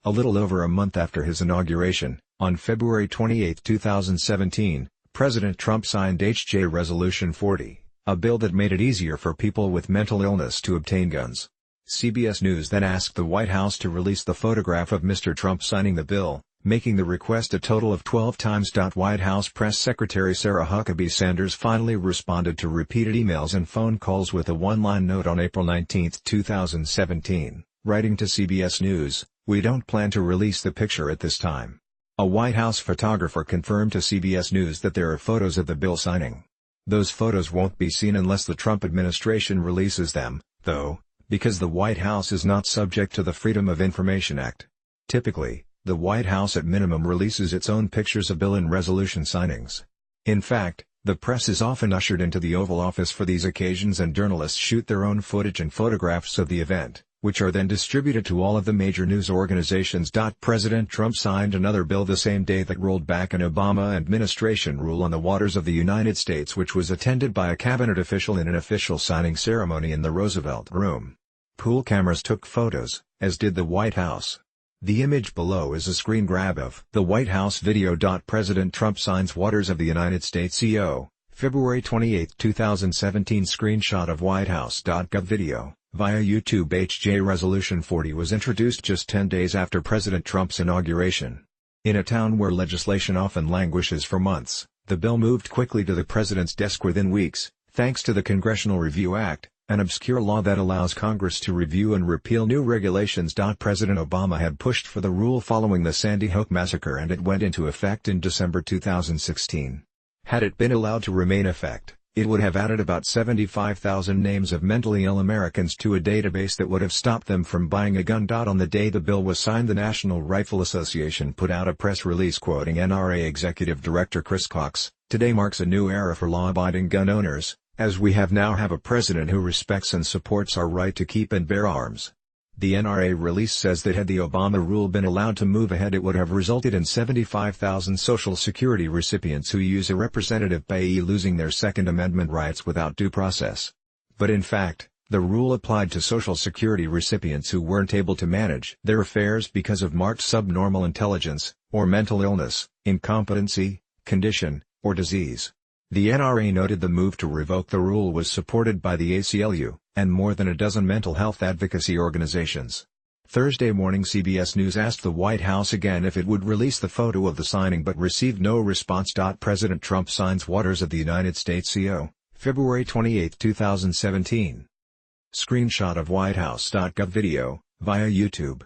A little over a month after his inauguration, on February 28, 2017, President Trump signed H.J. Resolution 40, a bill that made it easier for people with mental illness to obtain guns. CBS News then asked the White House to release the photograph of Mr. Trump signing the bill, making the request a total of 12 times. White House Press Secretary Sarah Huckabee Sanders finally responded to repeated emails and phone calls with a one-line note on April 19, 2017, writing to CBS News, "We don't plan to release the picture at this time." A White House photographer confirmed to CBS News that there are photos of the bill signing. Those photos won't be seen unless the Trump administration releases them, though, because the White House is not subject to the Freedom of Information Act. Typically, the White House at minimum releases its own pictures of bill and resolution signings. In fact, the press is often ushered into the Oval Office for these occasions and journalists shoot their own footage and photographs of the event, which are then distributed to all of the major news organizations. President Trump signed another bill the same day that rolled back an Obama administration rule on the waters of the United States, which was attended by a cabinet official in an official signing ceremony in the Roosevelt Room. Pool cameras took photos, as did the White House. The image below is a screen grab of the White House video. President Trump signs Waters of the United States CO, February 28, 2017. Screenshot of whitehouse.gov video, via YouTube. H.J. Resolution 40 was introduced just 10 days after President Trump's inauguration. In a town where legislation often languishes for months, the bill moved quickly to the president's desk within weeks, thanks to the Congressional Review Act, an obscure law that allows Congress to review and repeal new regulations. President Obama had pushed for the rule following the Sandy Hook massacre, and it went into effect in December 2016. Had it been allowed to remain in effect, it would have added about 75,000 names of mentally ill Americans to a database that would have stopped them from buying a gun. On the day the bill was signed, the National Rifle Association put out a press release quoting NRA Executive Director Chris Cox, "Today marks a new era for law-abiding gun owners, as we have a president who respects and supports our right to keep and bear arms." The NRA release says that had the Obama rule been allowed to move ahead, it would have resulted in 75,000 Social Security recipients who use a representative payee losing their Second Amendment rights without due process. But in fact, the rule applied to Social Security recipients who weren't able to manage their affairs because of marked subnormal intelligence, or mental illness, incompetency, condition, or disease. The NRA noted the move to revoke the rule was supported by the ACLU, and more than a dozen mental health advocacy organizations. Thursday morning, CBS News asked the White House again if it would release the photo of the signing but received no response. President Trump signs Waters of the United States CO, February 28, 2017. Screenshot of whitehouse.gov video, via YouTube.